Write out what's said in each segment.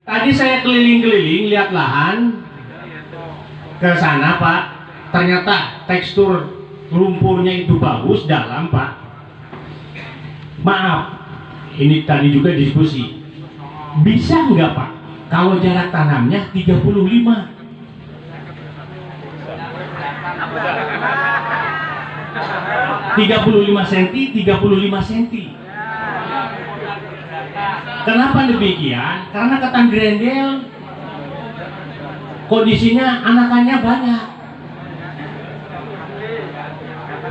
Tadi saya keliling-keliling lihat lahan ke sana Pak, ternyata tekstur lumpurnya itu bagus, dalam Pak. Maaf, ini tadi juga diskusi, bisa nggak Pak kalau jarak tanamnya 35? 35 cm, 35 cm. Kenapa demikian? Karena ketan grendel kondisinya anakannya banyak,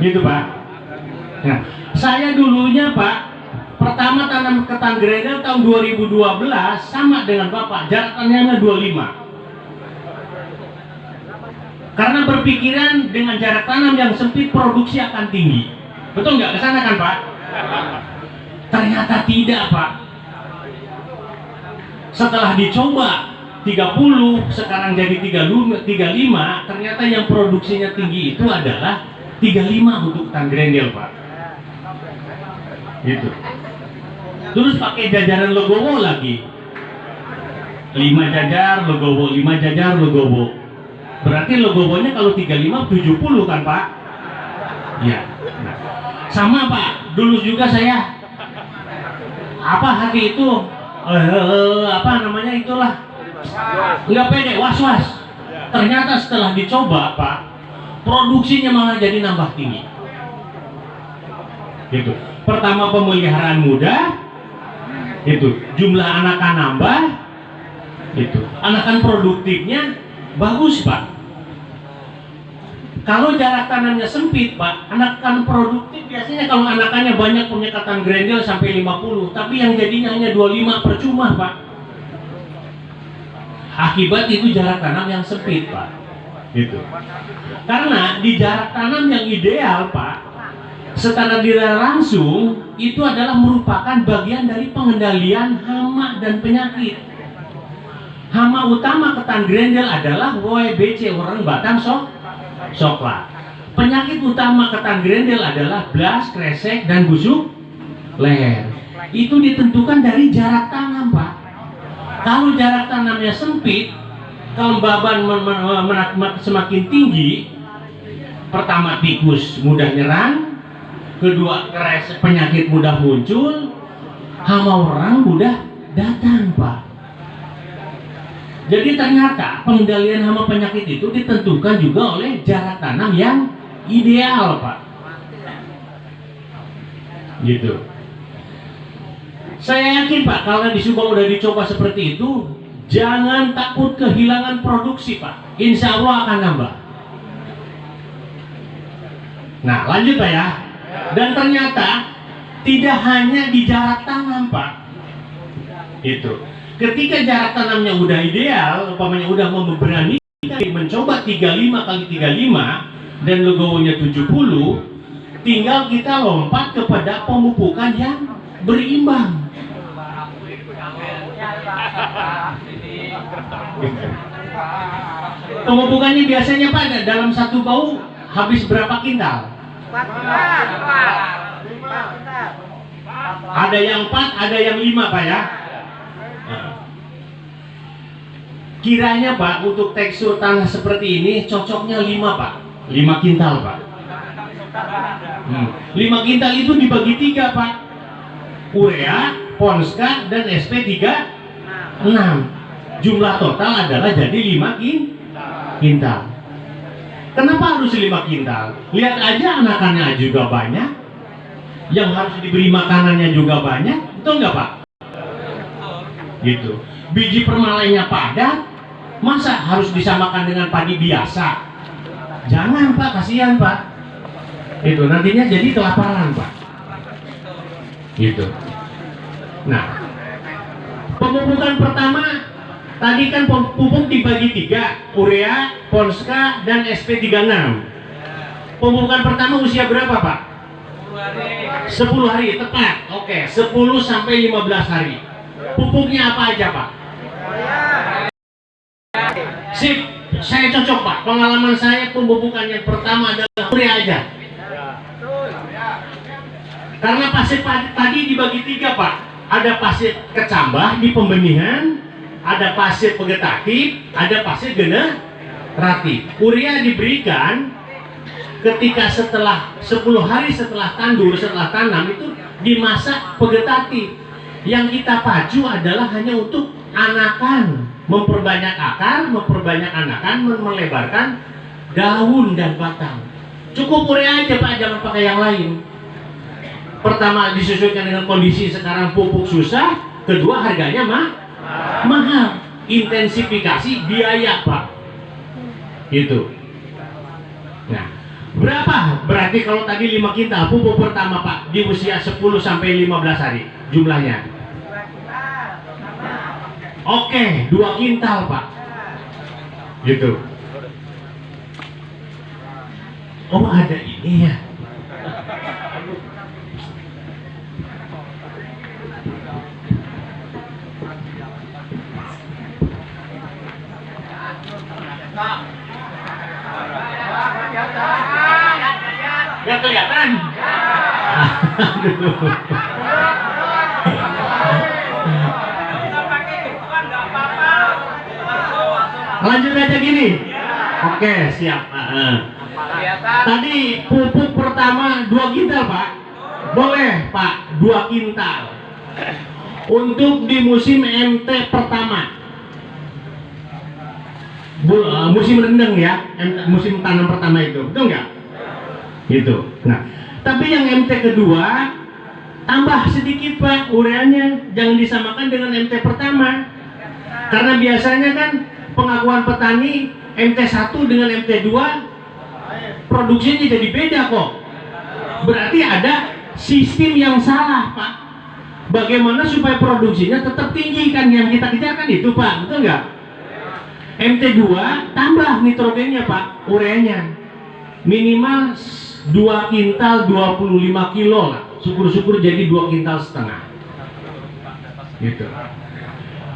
gitu Pak. Nah, saya dulunya Pak, pertama tanam ketan grendel tahun 2012 sama dengan Bapak, jarak tanamnya 25. Karena berpikiran dengan jarak tanam yang sempit produksi akan tinggi. Betul nggak? Kesana kan Pak? Ternyata tidak Pak. Setelah dicoba 30, sekarang jadi 35, ternyata yang produksinya tinggi itu adalah 35 untuk ketan grendel Pak. Gitu. Terus pakai jajaran legowo lagi. 5 jajar legowo, 5 jajar legowo. Berarti legowonya kalau 35 70 kan Pak? Ya. Nah, sama Pak, dulu juga saya hati itu itulah nggak pede, was-was. Ternyata setelah dicoba Pak, produksinya malah jadi nambah tinggi. Gitu. Pertama pemeliharaan mudah, itu jumlah anakan nambah, itu anakan produktifnya bagus Pak. Kalau jarak tanamnya sempit Pak, anakan produktif biasanya kalau anakannya banyak punya ketan grendel sampai 50, tapi yang jadinya hanya 25, percuma Pak. Akibat itu jarak tanam yang sempit Pak. Gitu. Karena di jarak tanam yang ideal Pak, secara tidak langsung itu adalah merupakan bagian dari pengendalian hama dan penyakit. Hama utama ketan grendel adalah WBC, orang batang coklat. Penyakit utama ketan grendel adalah blas, kresek, dan busuk leher. Itu ditentukan dari jarak tanam Pak. Kalau jarak tanamnya sempit, kelembaban semakin tinggi, pertama tikus mudah nyerang, kedua kresek, penyakit mudah muncul, hama orang mudah datang Pak. Jadi ternyata pengendalian hama penyakit itu ditentukan juga oleh jarak tanam yang ideal Pak. Gitu. Saya yakin Pak, kalau di Subang udah dicoba seperti itu, jangan takut kehilangan produksi Pak. Insya Allah akan nambah. Nah lanjut Pak ya. Dan ternyata tidak hanya di jarak tanam Pak. Itu. Ketika jarak tanamnya udah ideal, umpamanya udah memberani mencoba 35 kali 35 dan legowonya 70, tinggal kita lompat kepada pemupukan yang berimbang. Pemupukannya biasanya Pak dalam satu bau habis berapa kintal? 4. Ada yang 4, ada yang 5 Pak ya. Kiranya Pak, untuk tekstur tanah seperti ini cocoknya 5 Pak, 5 kintal Pak. 5 kintal itu dibagi 3 Pak. Urea, Ponska, dan SP3 6. Jumlah total adalah jadi 5 kintal. Kenapa harus 5 kintal? Lihat aja anakannya juga banyak, yang harus diberi makanannya juga banyak, betul nggak Pak? Gitu. Biji permalainya padat, masa harus disamakan dengan padi biasa? Jangan Pak, kasihan Pak. Itu nantinya jadi kelaparan Pak. Gitu. Nah, pemupukan pertama tadi kan pupuk dibagi 3, urea, Ponska, dan SP36. Pemupukan pertama usia berapa Pak? 10 hari tepat. Oke, 10 sampai 15 hari. Pupuknya apa aja Pak? Sip, saya cocok Pak. Pengalaman saya pemupukan yang pertama adalah urea aja. Karena pasir tadi dibagi 3 Pak. Ada pasir kecambah di pembenihan, ada fase vegetatif, ada fase generatif. Urea diberikan ketika setelah 10 hari setelah tandur, setelah tanam, itu di masa vegetatif. Yang kita pacu adalah hanya untuk anakan, memperbanyak akar, memperbanyak anakan, melebarkan daun dan batang. Cukup urea aja Pak, jangan pakai yang lain. Pertama disesuaikan dengan kondisi sekarang, pupuk susah, kedua harganya mahal, intensifikasi biaya Pak, gitu. Nah, berapa? Berarti kalau tadi 5 kintal pupuk pertama Pak di usia 10 sampai 15 hari jumlahnya. Oke, 2 kintal Pak. Gitu. Oh, ada ini ya. Nggak kelihatan. Lanjut aja gini. Oke, siap. Tadi pupuk pertama 2 kintal Pak. Boleh Pak, 2 kintal. Untuk di musim MT pertama. Musim rendeng ya, musim tanam pertama itu, betul nggak? Gitu. Nah, tapi yang MT kedua tambah sedikit Pak ureanya, jangan disamakan dengan MT pertama. Karena biasanya kan pengakuan petani MT1 dengan MT2 produksinya jadi beda kok. Berarti ada sistem yang salah Pak. Bagaimana supaya produksinya tetap tinggi, kan yang kita kejar kan itu Pak, betul nggak? MT2 tambah nitrogennya Pak, ureanya minimal 2 kintal 25 kilo lah, syukur-syukur jadi 2 kintal setengah gitu.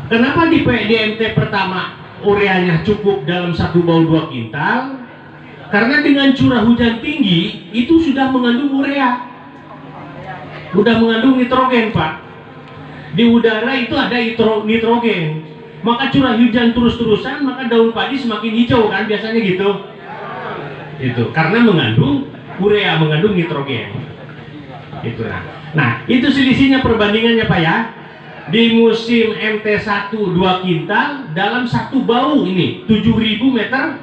Kenapa di MT pertama ureanya cukup dalam 1 bau 2 kintal? Karena dengan curah hujan tinggi itu sudah mengandung urea, udah mengandung nitrogen Pak. Di udara itu ada nitrogen, maka curah hujan terus-terusan, maka daun padi semakin hijau kan, biasanya gitu. Itu karena mengandung urea, mengandung nitrogen. Itu nah, itu selisihnya perbandingannya Pak ya. Di musim MT1 2 kintal dalam 1 bau ini 7.000 meter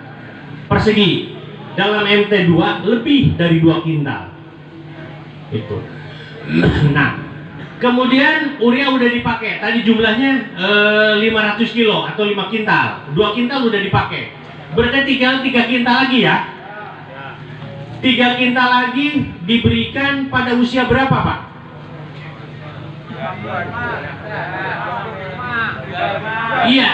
persegi. Dalam MT2 lebih dari 2 kintal. Itu. Nah, kemudian urea udah dipakai. Tadi jumlahnya 500 kilo atau 5 kintal. 2 kintal udah dipakai. Berarti tinggal 3 kintal lagi ya. 3 kintal lagi diberikan pada usia berapa Pak? Iya.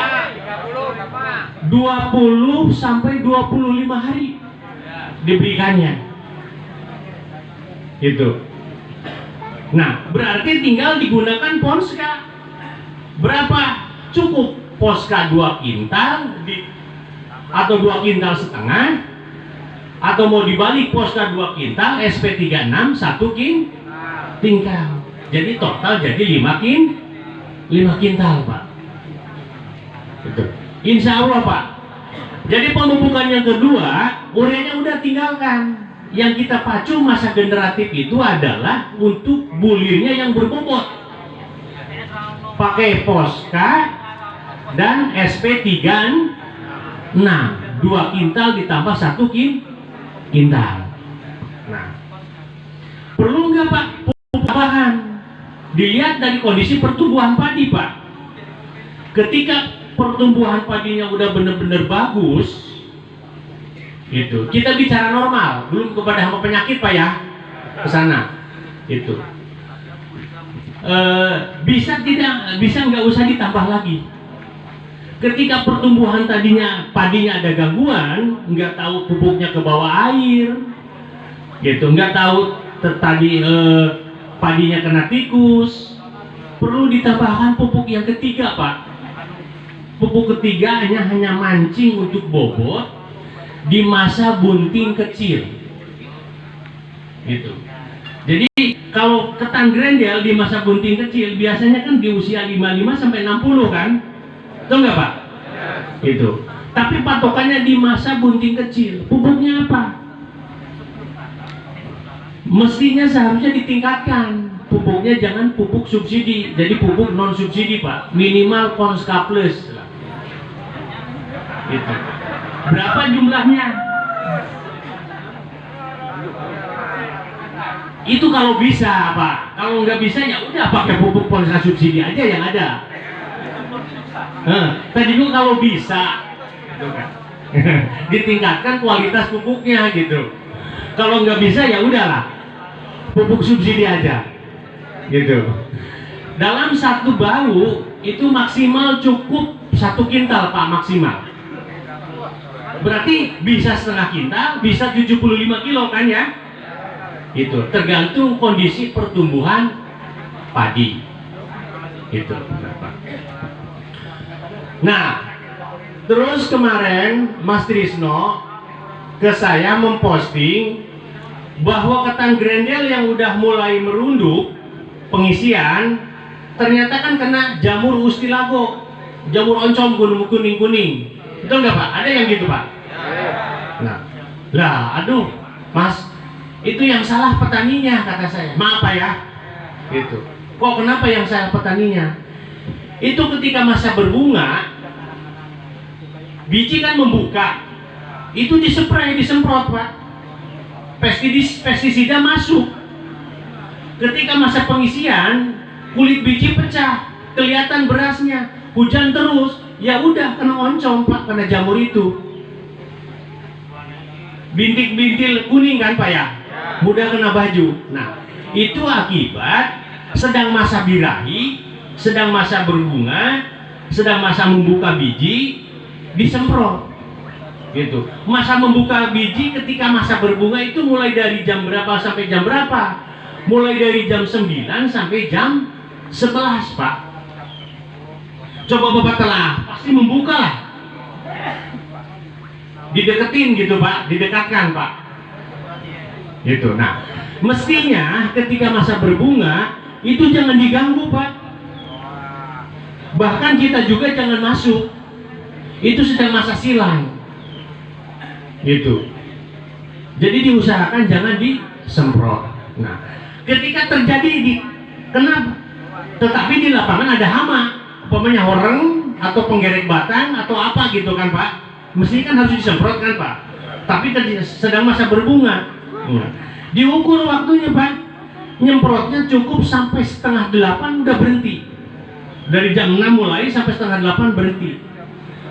20 sampai 25 hari diberikannya. Itu. Nah, berarti tinggal digunakan Ponska. Berapa? Cukup Ponska 2 kintal atau 2 kintal setengah, atau mau dibalik Ponska 2 kintal, SP36 1 kintal. Jadi total jadi 5 kintal Pak. Itu. Insya Allah Pak. Jadi pemupukan yang kedua, ureanya udah tinggalkan. Yang kita pacu masa generatif itu adalah untuk bulirnya yang berbobot. Pakai Ponska dan SP36 2 kintal ditambah 1 kintal. Nah, perlu nggak Pak tambahan? Dilihat dari kondisi pertumbuhan padi Pak. Ketika pertumbuhan padinya udah benar-benar bagus, itu kita bicara normal, belum kepada hama penyakit Pak ya, ke sana. Itu bisa nggak usah ditambah lagi. Ketika pertumbuhan padinya ada gangguan, nggak tahu pupuknya ke bawah air, gitu, nggak tahu tadi padinya kena tikus, perlu ditambahkan pupuk yang ketiga Pak. Pupuk ketiga hanya mancing untuk bobot di masa bunting kecil. Gitu. Jadi kalau ketan grendel di masa bunting kecil biasanya kan di usia 55 sampai 60 kan? Betul nggak Pak? Itu. Tapi patokannya di masa bunting kecil. Pupuknya apa? Mestinya seharusnya ditingkatkan. Pupuknya jangan pupuk subsidi, jadi pupuk non subsidi Pak. Minimal Konska Plus. Gitu. Berapa jumlahnya? Itu kalau bisa Pak. Kalau nggak bisa ya udah pakai pupuk Konska subsidi aja yang ada. Tadi juga kalau bisa, gitu kan. Ditingkatkan kualitas pupuknya gitu. Kalau nggak bisa ya udahlah, pupuk subsidi aja, gitu. Dalam satu bau itu maksimal cukup 1 kintal Pak, maksimal. Berarti bisa setengah kintal, bisa 75 kilo kan ya? Itu tergantung kondisi pertumbuhan padi. Itu. Nah, terus kemarin Mas Trisno ke saya memposting bahwa ketan grendel yang udah mulai merunduk pengisian ternyata kan kena jamur ustilago, jamur oncom kuning-kuning. Betul nggak Pak? Ada yang gitu Pak? Nah, lah, aduh, Mas, itu yang salah petaninya kata saya. Maaf Pak ya, gitu. Kok kenapa yang salah petaninya? Itu ketika masa berbunga, biji kan membuka, itu dispray, disemprot Pak. Pestisida masuk. Ketika masa pengisian, kulit biji pecah, kelihatan berasnya, hujan terus, ya udah kena oncom Pak, kena jamur itu. Bintik-bintil kuning kan Pak ya, mudah kena baju. Nah, itu akibat sedang masa birahi, sedang masa berbunga, sedang masa membuka biji, disemprot. Gitu. Masa membuka biji ketika masa berbunga itu mulai dari jam berapa sampai jam berapa? Mulai dari jam 9 sampai jam 11 Pak. Coba Bapak telah, pasti membuka lah. Dideketin gitu Pak, didekatkan Pak. Gitu. Nah, mestinya ketika masa berbunga itu jangan diganggu Pak. Bahkan kita juga jangan masuk. Itu sedang masa silang. Gitu. Jadi diusahakan jangan disemprot. Nah, ketika terjadi tetapi di lapangan ada hama, umpamanya horeng atau penggerek batang atau apa gitu kan Pak, mesti kan harus disemprot kan Pak. Tapi sedang masa berbunga. Nah, diukur waktunya Pak, nyemprotnya cukup sampai 7:30 udah berhenti. Dari jam 6 mulai sampai 7:30 berhenti.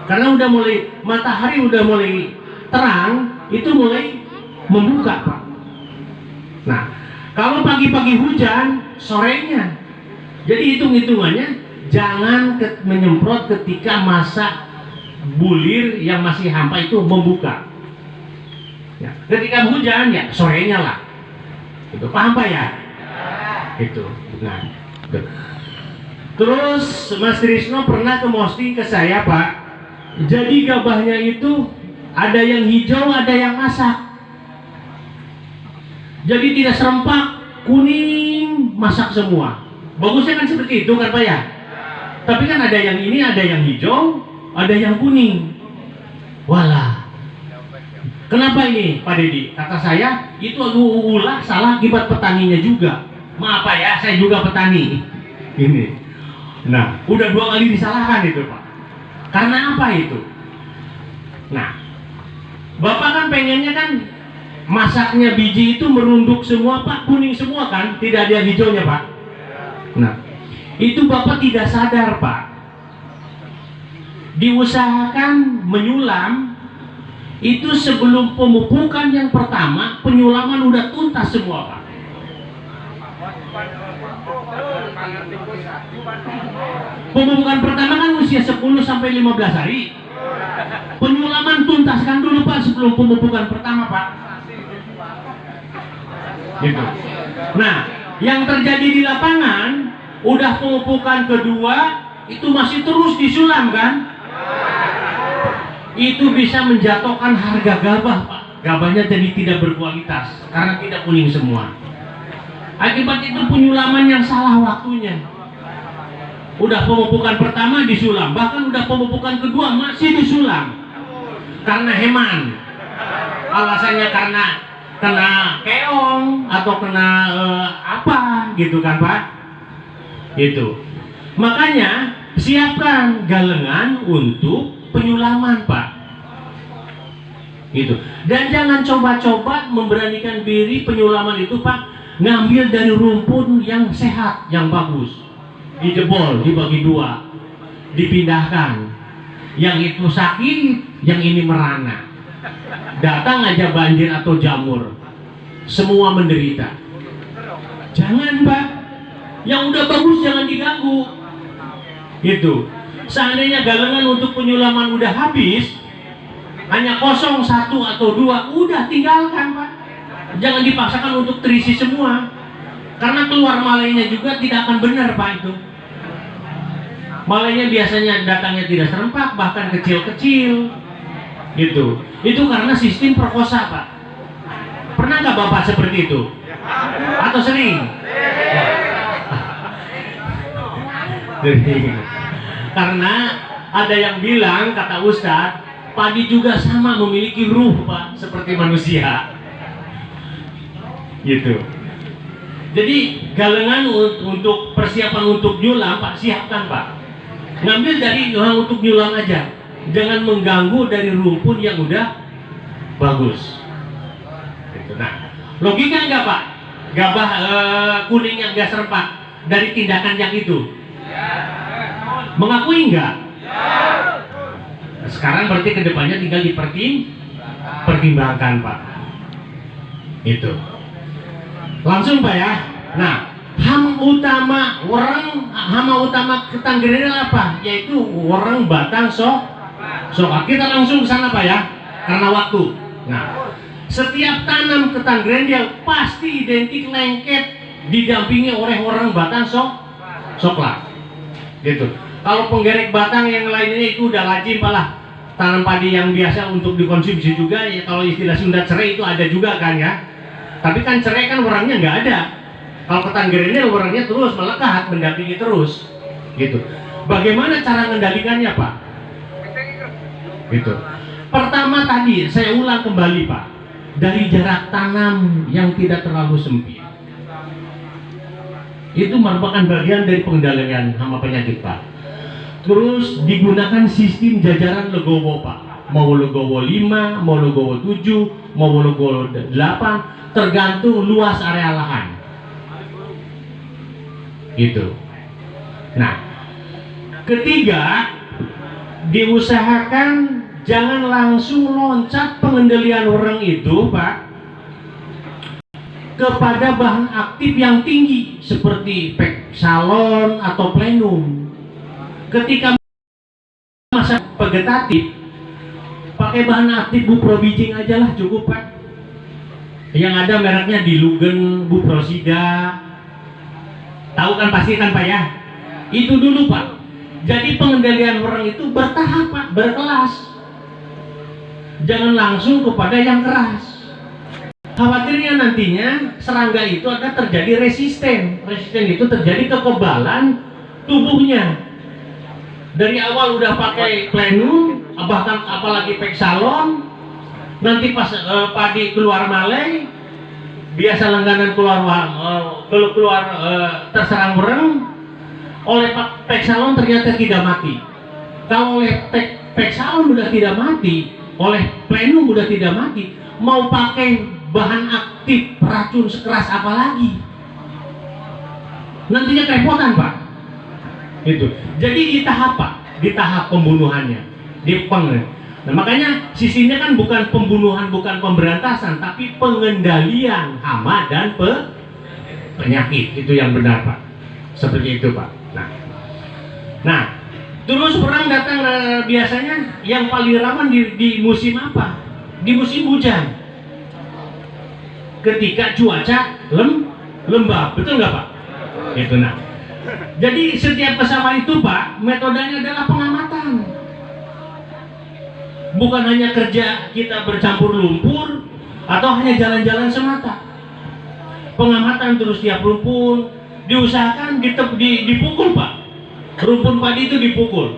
Karena udah mulai matahari udah mulai terang, itu mulai membuka Pak. Nah, kalau pagi-pagi hujan, sorenya. Jadi hitung-hitungannya jangan menyemprot ketika masa bulir yang masih hampa itu membuka. Ya, ketika hujan ya sorenya lah. Itu paham Pak ya? Itu. Nah, itu. Terus Mas Trisno pernah posting ke saya Pak. Jadi gabahnya itu ada yang hijau, ada yang masak. Jadi tidak serempak, kuning, masak semua. Bagusnya kan seperti itu kan Pak ya? Tapi kan ada yang ini, ada yang hijau, ada yang kuning. Walah. Kenapa ini Pak Dedi? Kata saya, itu ulah salah akibat petaninya juga. Maaf Pak ya, saya juga petani. Ini. Nah, udah 2 kali disalahkan itu Pak. Karena apa itu? Nah, Bapak kan pengennya kan masaknya biji itu merunduk semua Pak, kuning semua kan, tidak ada hijaunya Pak. Nah, itu Bapak tidak sadar Pak. Diusahakan menyulam itu sebelum pemupukan yang pertama, penyulaman udah tuntas semua Pak. Pemupukan pertama kan usia 10 sampai 15 hari. Penyulaman tuntaskan dulu Pak sebelum pemupukan pertama Pak. Gitu. Nah, yang terjadi di lapangan udah pemupukan kedua itu masih terus disulam kan? Itu bisa menjatuhkan harga gabah Pak. Gabahnya jadi tidak berkualitas karena tidak kuning semua. Akibat itu penyulaman yang salah waktunya. Udah pemupukan pertama disulam, bahkan udah pemupukan kedua masih disulam. Karena heman. Alasannya karena kena keong atau kena apa gitu kan Pak. Itu. Makanya siapkan galengan untuk penyulaman Pak. Gitu. Dan jangan coba-coba memberanikan diri penyulaman itu Pak, ngambil dari rumpun yang sehat, yang bagus. Dijebol, dibagi dua, dipindahkan. Yang itu sakit, yang ini merana. Datang aja banjir atau jamur, semua menderita. Jangan Pak, yang udah bagus jangan diganggu. Gitu. Seandainya galengan untuk penyulaman udah habis, hanya kosong 1 atau 2, udah tinggalkan Pak. Jangan dipaksakan untuk terisi semua, karena keluar malainya juga tidak akan benar Pak itu. Malainya biasanya datangnya tidak serempak, bahkan kecil-kecil. Gitu. Itu karena sistem perkosa Pak. Pernah nggak Bapak seperti itu? Atau sering? Karena ada yang bilang, kata Ustadz, padi juga sama memiliki ruh Pak, seperti manusia. Gitu. Jadi galengan untuk persiapan untuk nyulam Pak, siapkan Pak. Ngambil dari untuk nyulam aja, jangan mengganggu dari rumpun yang udah bagus. Gitu. Nah, logika nggak Pak? Gabah kuning yang nggak serempak dari tindakan yang itu? Mengakui nggak? Sekarang berarti kedepannya tinggal dipertimbangkan Pak. Itu. Langsung Pak ya. Nah, hama utama ketan gerendel apa? Yaitu orang batang sok. Kita langsung ke sana Pak ya, karena waktu. Nah, setiap tanam ketan gerendel pasti identik lengket didampingi oleh orang batang soklat. Gitu. Kalau penggerek batang yang lainnya itu udah lazim Pak lah. Tanam padi yang biasa untuk dikonsumsi juga ya, kalau istilah Sunda cerai itu ada juga kan ya. Tapi kan cerai kan orangnya nggak ada. Kalau ketan gerendel orangnya terus melekat, mendampingi terus. Gitu. Bagaimana cara mengendalikannya Pak? Gitu. Pertama tadi saya ulang kembali Pak, dari jarak tanam yang tidak terlalu sempit. Itu merupakan bagian dari pengendalian hama penyakit Pak. Terus digunakan sistem jajaran legowo Pak. Mau legowo 5, mau legowo 7, mau legowo 8, tergantung luas area lahan. Gitu. Nah, ketiga, diusahakan jangan langsung loncat pengendalian orang itu Pak kepada bahan aktif yang tinggi seperti peksalon atau plenum. Ketika masa vegetatif, pakai bahan aktif buprobijing aja lah cukup Pak. Yang ada mereknya Dilugen, Buprosida. Tahu kan pasti kan Pak ya? Itu dulu Pak. Jadi pengendalian orang itu bertahap Pak, berkelas. Jangan langsung kepada yang keras. Khawatirnya nantinya serangga itu akan terjadi resisten. Resisten itu terjadi kekebalan tubuhnya. Dari awal udah pakai plenum, bahkan apalagi peksalon, nanti pas padi keluar malai, biasa langganan keluar terserang bereng, oleh peksalon ternyata tidak mati. Kalau oleh peksalon udah tidak mati, oleh plenum udah tidak mati, mau pakai bahan aktif racun sekeras apa lagi? Nantinya kerepotan Pak. Itu. Jadi di tahap Pak, di tahap pembunuhannya, Nah, makanya sisinya kan bukan pembunuhan, bukan pemberantasan, tapi pengendalian hama dan penyakit. Itu yang benar Pak. Seperti itu Pak. Nah, terus orang datang biasanya yang paling rawan di musim apa? Di musim hujan. Ketika cuaca lembab, betul nggak Pak? Itu nah. Jadi setiap pesawat itu Pak, metodenya adalah pengamatan. Bukan hanya kerja kita bercampur lumpur atau hanya jalan-jalan semata. Pengamatan terus tiap rumpun, diusahakan dipukul Pak. rumpun padi itu dipukul.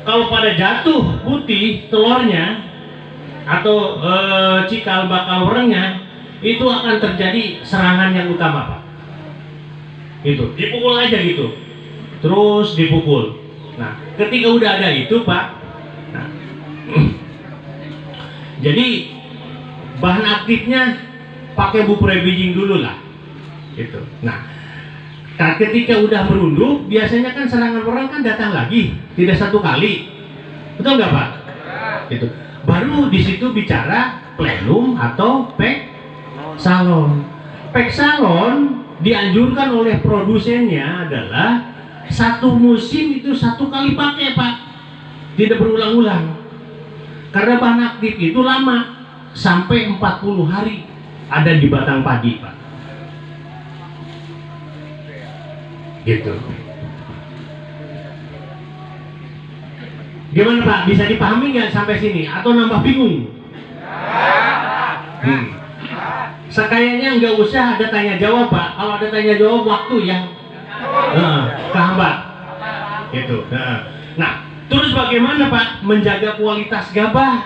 Kalau pada jatuh putih telurnya atau cikal bakal werengnya, itu akan terjadi serangan yang utama, Pak. Itu dipukul aja gitu, terus dipukul. Nah, ketika udah ada itu, Pak, nah, jadi bahan aktifnya pakai buffer bridging dulu lah, gitu. Nah, ketika udah merunduk, biasanya kan serangan wereng kan datang lagi, tidak satu kali, betul nggak, Pak? Gitu. Baru di situ bicara plenum atau pek salon. Pek salon dianjurkan oleh produsennya adalah satu musim itu satu kali pakai, Pak, tidak berulang-ulang, karena bahan aktif itu lama, sampai 40 hari ada di batang padi, Pak, gitu. Gimana, Pak? Bisa dipahami nggak sampai sini? Atau nambah bingung? Sekayaknya nggak usah ada tanya jawab, Pak. Kalau ada tanya jawab waktu yang kehambat, gitu. Nah, terus bagaimana, Pak, menjaga kualitas gabah?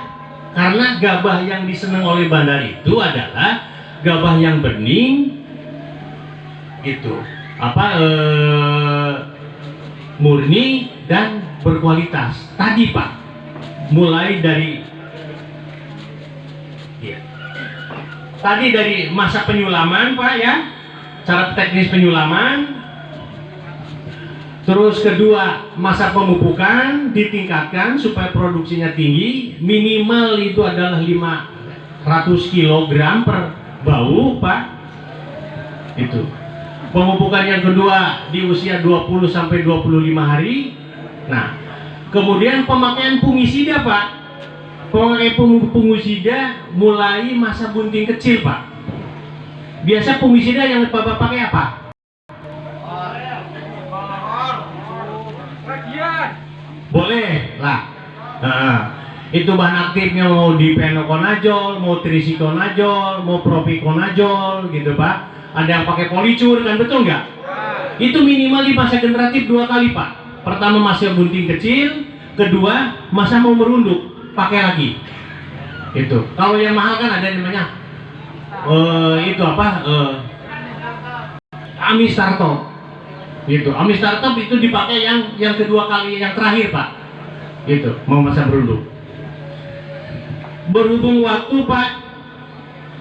Karena gabah yang disenang oleh bandar itu adalah gabah yang bening, gitu. Murni dan berkualitas. Tadi, Pak, mulai dari tadi dari masa penyulaman, Pak, ya, cara teknis penyulaman. Terus kedua, masa pemupukan ditingkatkan supaya produksinya tinggi, minimal itu adalah 500 kg per bau, Pak. Itu. Pemupukan yang kedua di usia 20 sampai 25 hari. Nah, kemudian pemakaian fungisida, Pak. Pemakaian fungisida mulai masa bunting kecil, Pak. Biasa fungisida yang Bapak pakai apa? Boleh lah. Nah, itu bahan aktifnya mau difenokonazol, mau trisikonazol, mau propikonazol, gitu, Pak. Ada yang pakai policur, kan, betul nggak? Itu minimal di masa generatif 2 kali, Pak. Pertama masa bunting kecil, kedua masa mau merunduk, pakai lagi. Itu. Kalau yang mahal kan ada namanya itu apa? Amistartop. Gitu. Amistartop itu dipakai yang kedua kali, yang terakhir, Pak. Gitu. Mau masa merunduk. Berhubung waktu, Pak,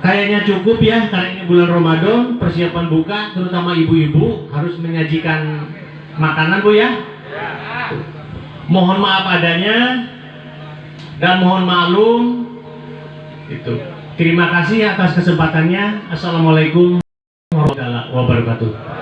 kayaknya cukup ya, karena ini bulan Ramadan, persiapan buka, terutama ibu-ibu harus menyajikan makanan, Bu, ya. Mohon maaf adanya dan mohon maklum. Itu. Terima kasih atas kesempatannya. Assalamualaikum warahmatullahi wabarakatuh.